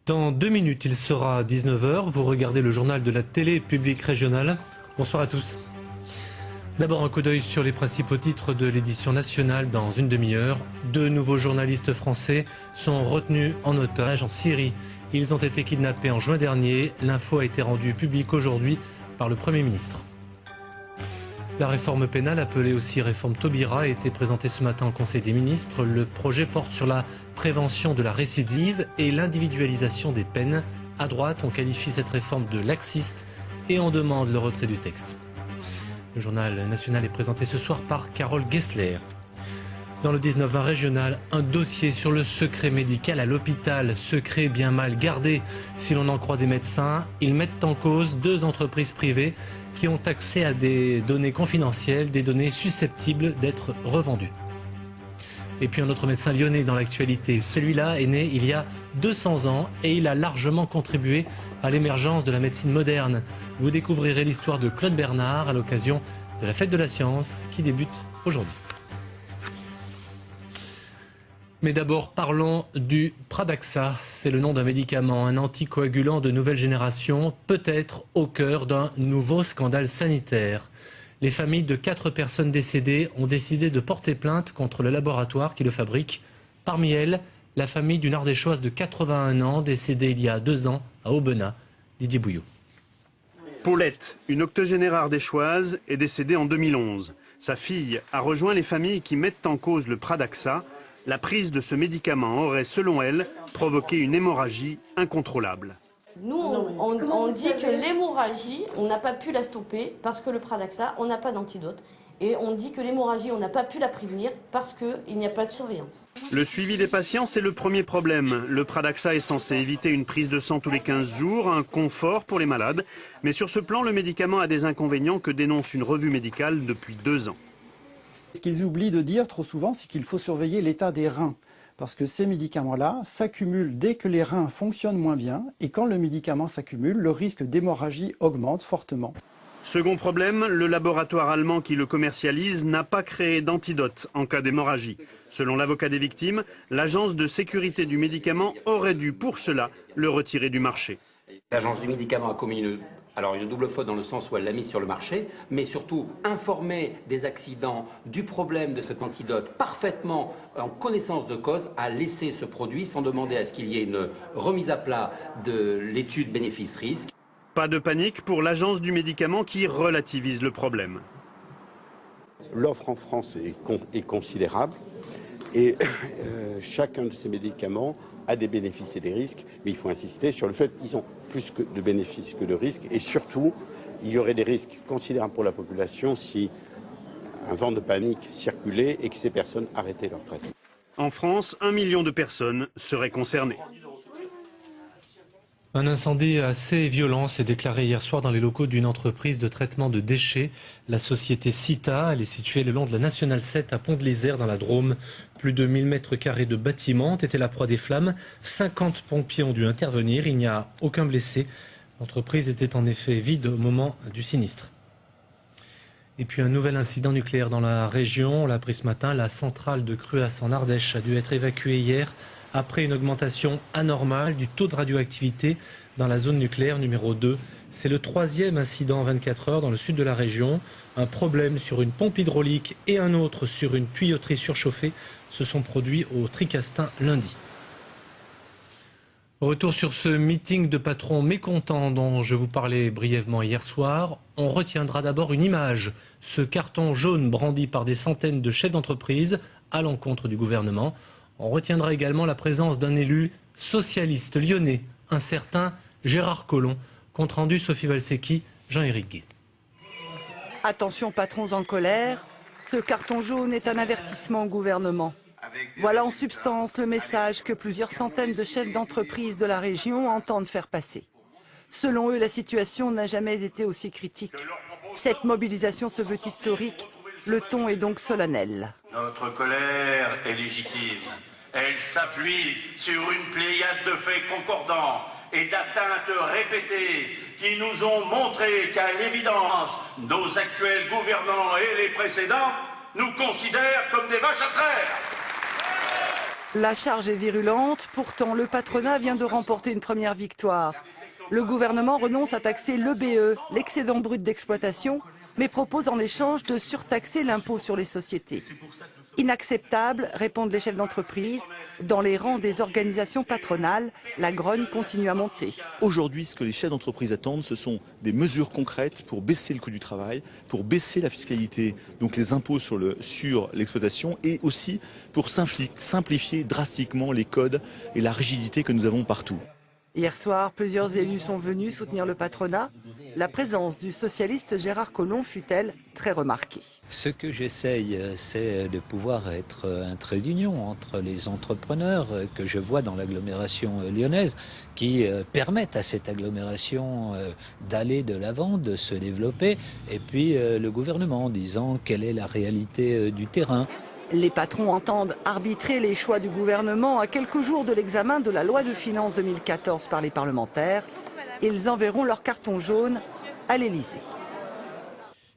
Dans 2 minutes, il sera 19 h. Vous regardez le journal de la télé publique régionale. Bonsoir à tous. D'abord un coup d'œil sur les principaux titres de l'édition nationale dans une demi-heure. 2 nouveaux journalistes français sont retenus en otage en Syrie. Ils ont été kidnappés en juin dernier. L'info a été rendue publique aujourd'hui par le Premier ministre. La réforme pénale, appelée aussi réforme Taubira, a été présentée ce matin au Conseil des ministres. Le projet porte sur la prévention de la récidive et l'individualisation des peines. À droite, on qualifie cette réforme de laxiste et on demande le retrait du texte. Le journal national est présenté ce soir par Carole Gessler. Dans le 19-20 régional, un dossier sur le secret médical à l'hôpital. Secret bien mal gardé. Si l'on en croit des médecins, ils mettent en cause 2 entreprises privées qui ont accès à des données confidentielles, des données susceptibles d'être revendues. Et puis un autre médecin lyonnais dans l'actualité. Celui-là est né il y a 200 ans et il a largement contribué à l'émergence de la médecine moderne. Vous découvrirez l'histoire de Claude Bernard à l'occasion de la Fête de la Science qui débute aujourd'hui. Mais d'abord, parlons du Pradaxa. C'est le nom d'un médicament, un anticoagulant de nouvelle génération, peut-être au cœur d'un nouveau scandale sanitaire. Les familles de 4 personnes décédées ont décidé de porter plainte contre le laboratoire qui le fabrique. Parmi elles, la famille d'une Ardéchoise de 81 ans, décédée il y a 2 ans à Aubenas. Didier Bouillot. Paulette, une octogénaire ardéchoise, est décédée en 2011. Sa fille a rejoint les familles qui mettent en cause le Pradaxa. La prise de ce médicament aurait, selon elle, provoqué une hémorragie incontrôlable. Nous, on dit que l'hémorragie, on n'a pas pu la stopper parce que le Pradaxa, on n'a pas d'antidote. Et on dit que l'hémorragie, on n'a pas pu la prévenir parce qu'il n'y a pas de surveillance. Le suivi des patients, c'est le premier problème. Le Pradaxa est censé éviter une prise de sang tous les 15 jours, un confort pour les malades. Mais sur ce plan, le médicament a des inconvénients que dénonce une revue médicale depuis 2 ans. Ce qu'ils oublient de dire trop souvent, c'est qu'il faut surveiller l'état des reins. Parce que ces médicaments-là s'accumulent dès que les reins fonctionnent moins bien. Et quand le médicament s'accumule, le risque d'hémorragie augmente fortement. Second problème, le laboratoire allemand qui le commercialise n'a pas créé d'antidote en cas d'hémorragie. Selon l'avocat des victimes, l'agence de sécurité du médicament aurait dû pour cela le retirer du marché. L'agence du médicament a commis une double faute dans le sens où elle l'a mis sur le marché, mais surtout informer des accidents, du problème de cet antidote parfaitement en connaissance de cause, a laissé ce produit sans demander à ce qu'il y ait une remise à plat de l'étude bénéfice-risque. Pas de panique pour l'agence du médicament qui relativise le problème. L'offre en France est considérable et chacun de ces médicaments a des bénéfices et des risques, mais il faut insister sur le fait qu'ils ont plus de bénéfices que de risques et surtout, il y aurait des risques considérables pour la population si un vent de panique circulait et que ces personnes arrêtaient leur traitement. En France, 1 million de personnes seraient concernées. Un incendie assez violent s'est déclaré hier soir dans les locaux d'une entreprise de traitement de déchets. La société Cita, elle est située le long de la Nationale 7 à Pont-de-l'Isère dans la Drôme. Plus de 1000 mètres carrés de bâtiments ont été la proie des flammes. 50 pompiers ont dû intervenir. Il n'y a aucun blessé. L'entreprise était en effet vide au moment du sinistre. Et puis un nouvel incident nucléaire dans la région. On l'a appris ce matin. La centrale de Cruas en Ardèche a dû être évacuée hier après une augmentation anormale du taux de radioactivité dans la zone nucléaire numéro 2. C'est le 3e incident en 24 heures dans le sud de la région. Un problème sur une pompe hydraulique et un autre sur une tuyauterie surchauffée se sont produits au Tricastin lundi. Retour sur ce meeting de patrons mécontents dont je vous parlais brièvement hier soir. On retiendra d'abord une image, ce carton jaune brandi par des centaines de chefs d'entreprise à l'encontre du gouvernement. On retiendra également la présence d'un élu socialiste lyonnais, un certain Gérard Collomb. Compte rendu Sophie Valsecki, Jean-Éric Gué. Attention patrons en colère, ce carton jaune est un avertissement au gouvernement. Voilà en substance le message que plusieurs centaines de chefs d'entreprise de la région entendent faire passer. Selon eux, la situation n'a jamais été aussi critique. Cette mobilisation se veut historique, le ton est donc solennel. Notre colère est légitime. Elle s'appuie sur une pléiade de faits concordants et d'atteintes répétées qui nous ont montré qu'à l'évidence, nos actuels gouvernants et les précédents nous considèrent comme des vaches à traire. La charge est virulente, pourtant le patronat vient de remporter une première victoire. Le gouvernement renonce à taxer l'EBE, l'excédent brut d'exploitation, mais propose en échange de surtaxer l'impôt sur les sociétés. Inacceptable, répondent les chefs d'entreprise. Dans les rangs des organisations patronales, la grogne continue à monter. Aujourd'hui, ce que les chefs d'entreprise attendent, ce sont des mesures concrètes pour baisser le coût du travail, pour baisser la fiscalité, donc les impôts sur l'exploitation, et aussi pour simplifier drastiquement les codes et la rigidité que nous avons partout. Hier soir, plusieurs élus sont venus soutenir le patronat. La présence du socialiste Gérard Collomb fut-elle très remarquée. Ce que j'essaye, c'est de pouvoir être un trait d'union entre les entrepreneurs que je vois dans l'agglomération lyonnaise, qui permettent à cette agglomération d'aller de l'avant, de se développer, et puis le gouvernement en disant quelle est la réalité du terrain. Les patrons entendent arbitrer les choix du gouvernement à quelques jours de l'examen de la loi de finances 2014 par les parlementaires. Ils enverront leur carton jaune à l'Élysée.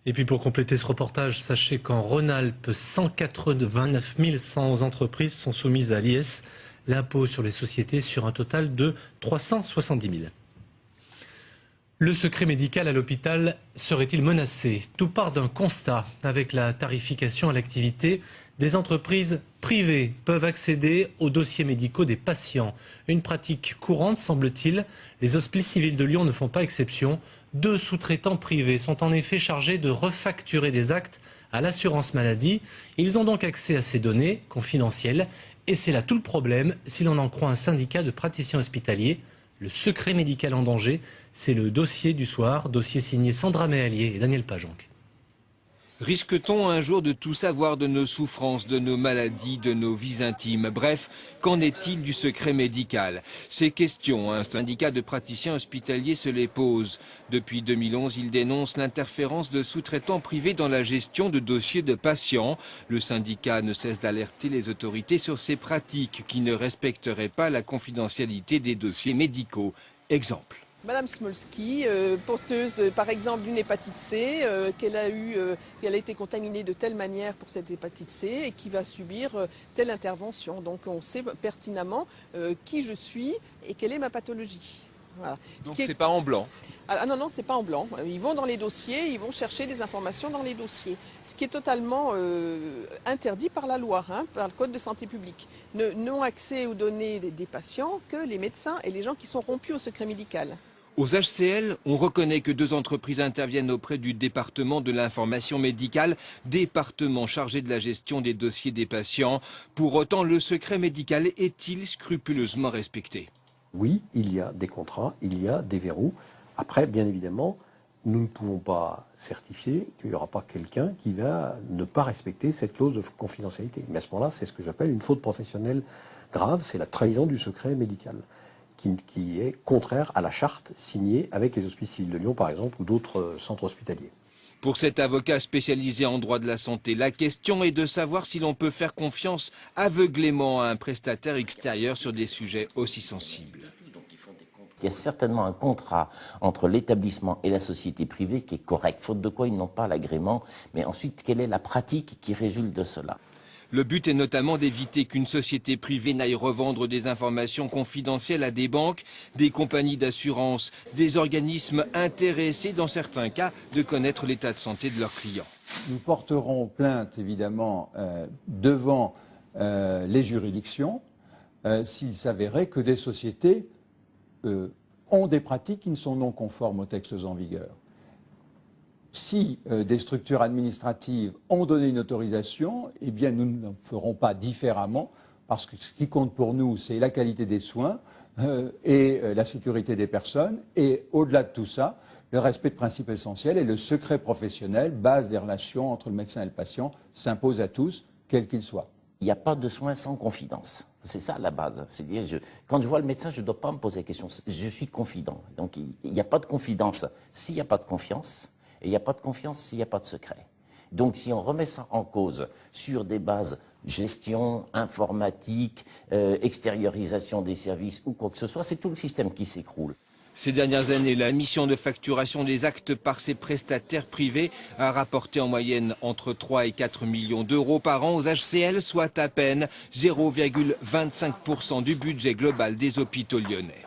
Et puis pour compléter ce reportage, sachez qu'en Rhône-Alpes, 189 100 entreprises sont soumises à l'IS, l'impôt sur les sociétés, sur un total de 370 000. Le secret médical à l'hôpital serait-il menacé? Tout part d'un constat. Avec la tarification à l'activité, des entreprises privées peuvent accéder aux dossiers médicaux des patients. Une pratique courante, semble-t-il. Les hospices civils de Lyon ne font pas exception. 2 sous-traitants privés sont en effet chargés de refacturer des actes à l'assurance maladie. Ils ont donc accès à ces données confidentielles. Et c'est là tout le problème, si l'on en croit un syndicat de praticiens hospitaliers. Le secret médical en danger, c'est le dossier du soir, dossier signé Sandra Méhallier et Daniel Pajonc. Risque-t-on un jour de tout savoir de nos souffrances, de nos maladies, de nos vies intimes? Bref, qu'en est-il du secret médical? Ces questions, un syndicat de praticiens hospitaliers se les pose. Depuis 2011, il dénonce l'interférence de sous-traitants privés dans la gestion de dossiers de patients. Le syndicat ne cesse d'alerter les autorités sur ces pratiques qui ne respecteraient pas la confidentialité des dossiers médicaux. Exemple. Madame Smolski, porteuse par exemple d'une hépatite C, qu'elle a été contaminée de telle manière pour cette hépatite C et qui va subir telle intervention. Donc on sait pertinemment qui je suis et quelle est ma pathologie. Voilà. Donc c'est pas en blanc? Ah non, non, c'est pas en blanc. Ils vont dans les dossiers, ils vont chercher des informations dans les dossiers. Ce qui est totalement interdit par la loi, par le Code de santé publique. N'ont accès aux données des patients que les médecins et les gens qui sont rompus au secret médical. Aux HCL, on reconnaît que 2 entreprises interviennent auprès du département de l'information médicale, département chargé de la gestion des dossiers des patients. Pour autant, le secret médical est-il scrupuleusement respecté? Oui, il y a des contrats, il y a des verrous. Après, bien évidemment, nous ne pouvons pas certifier qu'il n'y aura pas quelqu'un qui va ne pas respecter cette clause de confidentialité. Mais à ce moment-là, c'est ce que j'appelle une faute professionnelle grave, c'est la trahison du secret médical, qui est contraire à la charte signée avec les hospices civils de Lyon, par exemple, ou d'autres centres hospitaliers. Pour cet avocat spécialisé en droit de la santé, la question est de savoir si l'on peut faire confiance aveuglément à un prestataire extérieur sur des sujets aussi sensibles. Il y a certainement un contrat entre l'établissement et la société privée qui est correct, faute de quoi ils n'ont pas l'agrément. Mais ensuite, quelle est la pratique qui résulte de cela? Le but est notamment d'éviter qu'une société privée n'aille revendre des informations confidentielles à des banques, des compagnies d'assurance, des organismes intéressés, dans certains cas, de connaître l'état de santé de leurs clients. Nous porterons plainte, évidemment, devant les juridictions s'il s'avérait que des sociétés ont des pratiques qui ne sont non conformes aux textes en vigueur. Si des structures administratives ont donné une autorisation, eh bien nous ne ferons pas différemment, parce que ce qui compte pour nous, c'est la qualité des soins et la sécurité des personnes, et au-delà de tout ça, le respect de principes essentiels et le secret professionnel, base des relations entre le médecin et le patient, s'impose à tous, quels qu'ils soient. Il n'y a pas de soins sans confidence. C'est ça la base. C'est-à-dire, quand je vois le médecin, je ne dois pas me poser la question. Je suis confident. Donc il n'y a pas de confidence s'il n'y a pas de confiance. Et il n'y a pas de confiance s'il n'y a pas de secret. Donc si on remet ça en cause sur des bases gestion, informatique, extériorisation des services ou quoi que ce soit, c'est tout le système qui s'écroule. Ces dernières années, la mission de facturation des actes par ces prestataires privés a rapporté en moyenne entre 3 et 4 millions d'euros par an aux HCL, soit à peine 0,25% du budget global des hôpitaux lyonnais.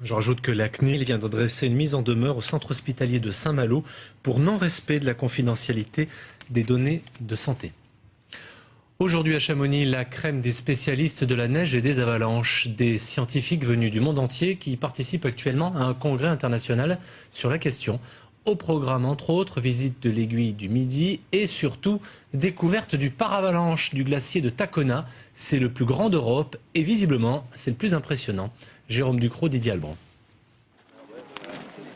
Je rajoute que la CNIL vient d'adresser une mise en demeure au centre hospitalier de Saint-Malo pour non-respect de la confidentialité des données de santé. Aujourd'hui à Chamonix, la crème des spécialistes de la neige et des avalanches, des scientifiques venus du monde entier qui participent actuellement à un congrès international sur la question. Au programme, entre autres, visite de l'aiguille du Midi et surtout découverte du paravalanche du glacier de Tacona. C'est le plus grand d'Europe et visiblement, c'est le plus impressionnant. Jérôme Ducrot, Didier Alban.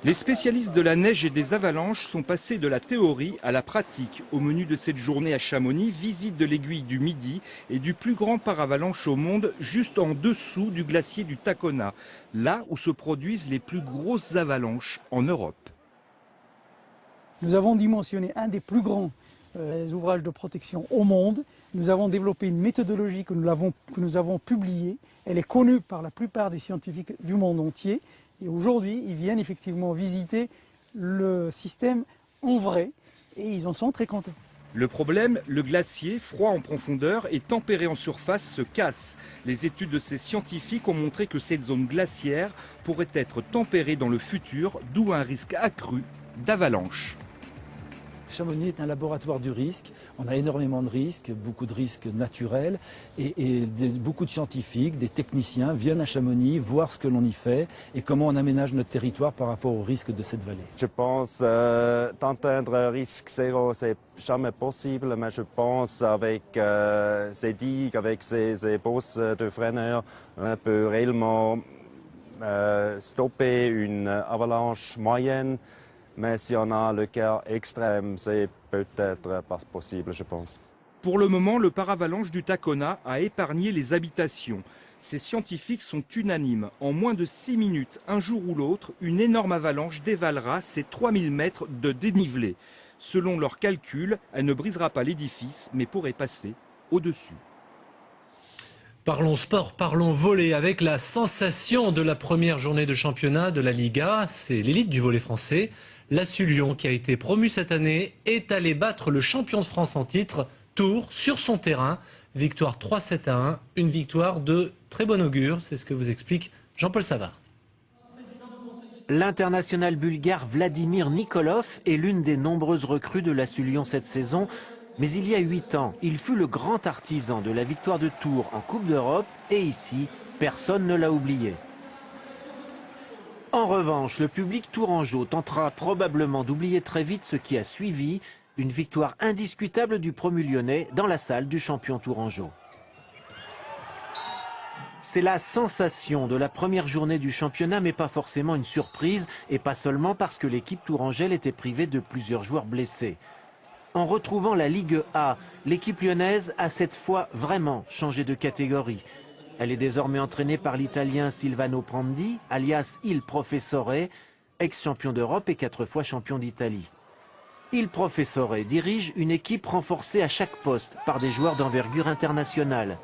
Les spécialistes de la neige et des avalanches sont passés de la théorie à la pratique. Au menu de cette journée à Chamonix, visite de l'aiguille du Midi et du plus grand paravalanche au monde, juste en dessous du glacier du Tacona, là où se produisent les plus grosses avalanches en Europe. Nous avons dimensionné un des plus grands ouvrages de protection au monde. Nous avons développé une méthodologie que nous avons publiée. Elle est connue par la plupart des scientifiques du monde entier. Et aujourd'hui, ils viennent effectivement visiter le système en vrai et ils en sont très contents. Le problème, le glacier, froid en profondeur et tempéré en surface, se casse. Les études de ces scientifiques ont montré que cette zone glaciaire pourrait être tempérée dans le futur, d'où un risque accru d'avalanche. Chamonix est un laboratoire du risque. On a énormément de risques, beaucoup de risques naturels et beaucoup de scientifiques, des techniciens viennent à Chamonix voir ce que l'on y fait et comment on aménage notre territoire par rapport aux risques de cette vallée. Je pense d'atteindre risque zéro, c'est jamais possible, mais je pense avec ces digues, avec ces bosses de freineurs, on peut réellement stopper une avalanche moyenne. Mais si on a le cas extrême, c'est peut-être pas possible, je pense. Pour le moment, le paravalanche du Tacona a épargné les habitations. Ces scientifiques sont unanimes. En moins de 6 minutes, un jour ou l'autre, une énorme avalanche dévalera ces 3000 mètres de dénivelé. Selon leurs calculs, elle ne brisera pas l'édifice, mais pourrait passer au-dessus. Parlons sport, parlons volley avec la sensation de la première journée de championnat de la Liga. C'est l'élite du volley français. L'ASU Lyon, qui a été promu cette année, est allé battre le champion de France en titre, Tours, sur son terrain. Victoire 3-7-1, une victoire de très bon augure. C'est ce que vous explique Jean-Paul Savard. L'international bulgare Vladimir Nikolov est l'une des nombreuses recrues de l'ASU Lyon cette saison. Mais il y a 8 ans, il fut le grand artisan de la victoire de Tours en Coupe d'Europe et ici, personne ne l'a oublié. En revanche, le public tourangeau tentera probablement d'oublier très vite ce qui a suivi, une victoire indiscutable du promu lyonnais dans la salle du champion tourangeau. C'est la sensation de la première journée du championnat, mais pas forcément une surprise, et pas seulement parce que l'équipe tourangelle était privée de plusieurs joueurs blessés. En retrouvant la Ligue A, l'équipe lyonnaise a cette fois vraiment changé de catégorie. Elle est désormais entraînée par l'Italien Silvano Prandi, alias Il Professore, ex-champion d'Europe et 4 fois champion d'Italie. Il Professore dirige une équipe renforcée à chaque poste par des joueurs d'envergure internationale.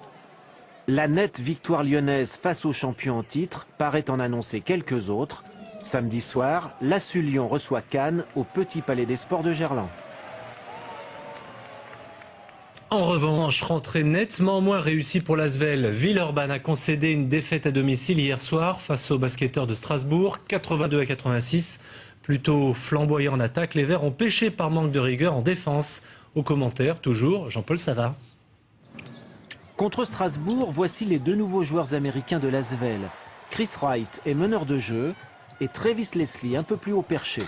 La nette victoire lyonnaise face aux champions en titre paraît en annoncer quelques autres. Samedi soir, l'ASU Lyon reçoit Cannes au Petit Palais des Sports de Gerland. En revanche, rentrée nettement moins réussie pour l'Asvel. Villeurbanne a concédé une défaite à domicile hier soir face aux basketteurs de Strasbourg, 82-86. Plutôt flamboyant en attaque, les Verts ont pêché par manque de rigueur en défense. Au commentaire, toujours Jean-Paul Savard. Contre Strasbourg, voici les 2 nouveaux joueurs américains de l'Asvel. Chris Wright est meneur de jeu et Travis Leslie un peu plus haut perché.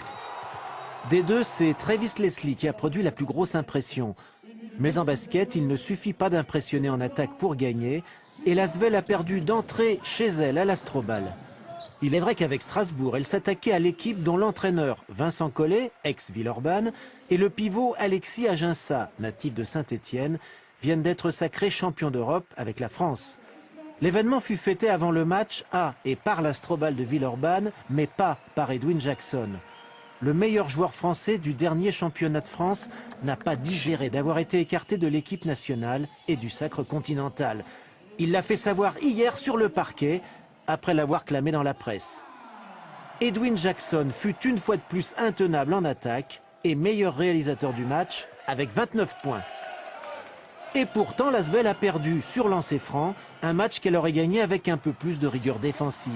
Des deux, c'est Travis Leslie qui a produit la plus grosse impression. Mais en basket, il ne suffit pas d'impressionner en attaque pour gagner. Et l'Asvel a perdu d'entrée chez elle à l'Astrobal. Il est vrai qu'avec Strasbourg, elle s'attaquait à l'équipe dont l'entraîneur Vincent Collet, ex-Villeurbanne, et le pivot Alexis Aginsa, natif de Saint-Étienne, viennent d'être sacrés champions d'Europe avec la France. L'événement fut fêté avant le match à et par l'Astrobal de Villeurbanne, mais pas par Edwin Jackson. Le meilleur joueur français du dernier championnat de France n'a pas digéré d'avoir été écarté de l'équipe nationale et du sacre continental. Il l'a fait savoir hier sur le parquet, après l'avoir clamé dans la presse. Edwin Jackson fut une fois de plus intenable en attaque et meilleur réalisateur du match avec 29 points. Et pourtant, l'Asvel a perdu sur lancer franc, un match qu'elle aurait gagné avec un peu plus de rigueur défensive.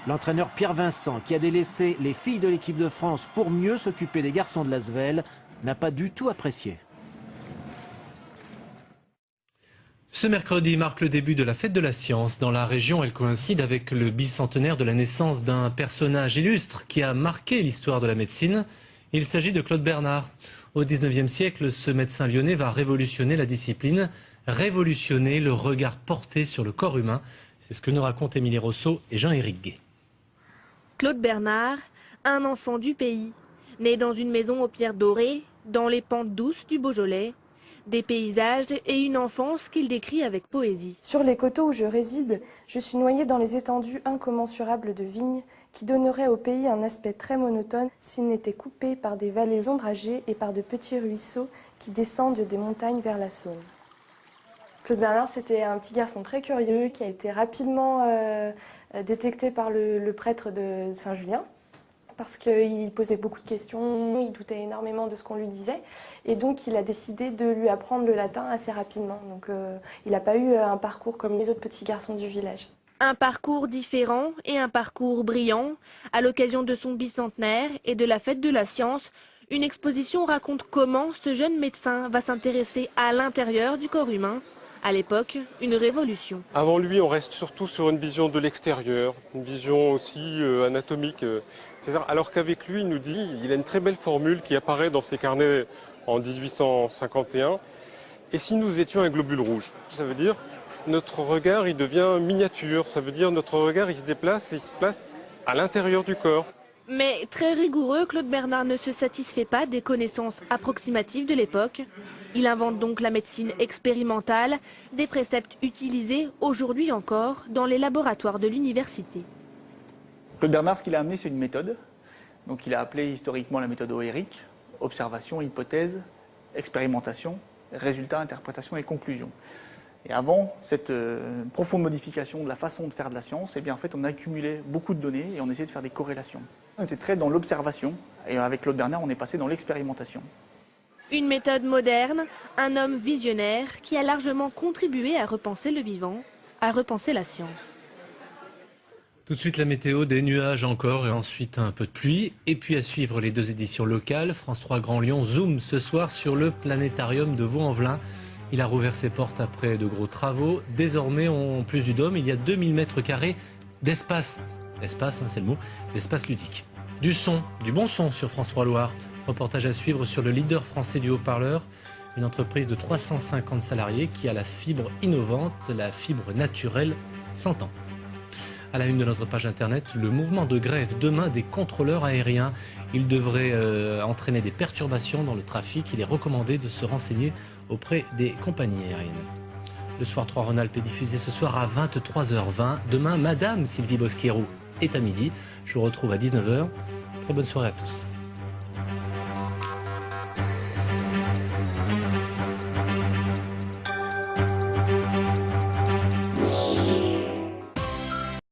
L'entraîneur Pierre Vincent, qui a délaissé les filles de l'équipe de France pour mieux s'occuper des garçons de l'Asvel, n'a pas du tout apprécié. Ce mercredi marque le début de la fête de la science. Dans la région, elle coïncide avec le bicentenaire de la naissance d'un personnage illustre qui a marqué l'histoire de la médecine. Il s'agit de Claude Bernard. Au XIXe siècle, ce médecin lyonnais va révolutionner la discipline, révolutionner le regard porté sur le corps humain. C'est ce que nous racontent Émilie Rousseau et Jean-Éric Gay. Claude Bernard, un enfant du pays, né dans une maison aux pierres dorées, dans les pentes douces du Beaujolais. Des paysages et une enfance qu'il décrit avec poésie. Sur les coteaux où je réside, je suis noyé dans les étendues incommensurables de vignes qui donneraient au pays un aspect très monotone s'il n'était coupé par des vallées ombragées et par de petits ruisseaux qui descendent des montagnes vers la Saône. Claude Bernard, c'était un petit garçon très curieux qui a été rapidement détecté par le prêtre de Saint-Julien, parce qu'il posait beaucoup de questions, il doutait énormément de ce qu'on lui disait, et donc il a décidé de lui apprendre le latin assez rapidement. Donc il n'a pas eu un parcours comme les autres petits garçons du village. Un parcours différent et un parcours brillant. À l'occasion de son bicentenaire et de la fête de la science, une exposition raconte comment ce jeune médecin va s'intéresser à l'intérieur du corps humain. À l'époque, une révolution. Avant lui, on reste surtout sur une vision de l'extérieur, une vision aussi anatomique. Alors qu'avec lui, il nous dit, il a une très belle formule qui apparaît dans ses carnets en 1851. Et si nous étions un globule rouge? Ça veut dire notre regard, il devient miniature. Ça veut dire notre regard, il se déplace et il se place à l'intérieur du corps. Mais très rigoureux, Claude Bernard ne se satisfait pas des connaissances approximatives de l'époque. Il invente donc la médecine expérimentale, des préceptes utilisés aujourd'hui encore dans les laboratoires de l'université. Claude Bernard, ce qu'il a amené, c'est une méthode. Donc il a appelé historiquement la méthode Oéric, observation, hypothèse, expérimentation, résultat, interprétation et conclusion. Et avant cette profonde modification de la façon de faire de la science, eh bien, en fait, on a accumulé beaucoup de données et on essayait de faire des corrélations. On était très dans l'observation et avec Claude Bernard, on est passé dans l'expérimentation. Une méthode moderne, un homme visionnaire qui a largement contribué à repenser le vivant, à repenser la science. Tout de suite la météo, des nuages encore et ensuite un peu de pluie. Et puis à suivre les deux éditions locales. France 3 Grand Lyon zoom ce soir sur le planétarium de Vaux-en-Velin. Il a rouvert ses portes après de gros travaux. Désormais, en plus du dôme, il y a 2000 m² d'espace. Espace, c'est le mot, d'espace ludique. Du son, du bon son sur France 3 Loire. Reportage à suivre sur le leader français du haut-parleur. Une entreprise de 350 salariés qui a la fibre innovante, la fibre naturelle 100 ans. À la une de notre page internet, le mouvement de grève demain des contrôleurs aériens. Il devrait entraîner des perturbations dans le trafic. Il est recommandé de se renseigner auprès des compagnies aériennes. Le Soir 3 Rhône-Alpes est diffusé ce soir à 23h20. Demain, Madame Sylvie Bosquero est à midi. Je vous retrouve à 19h. Très bonne soirée à tous.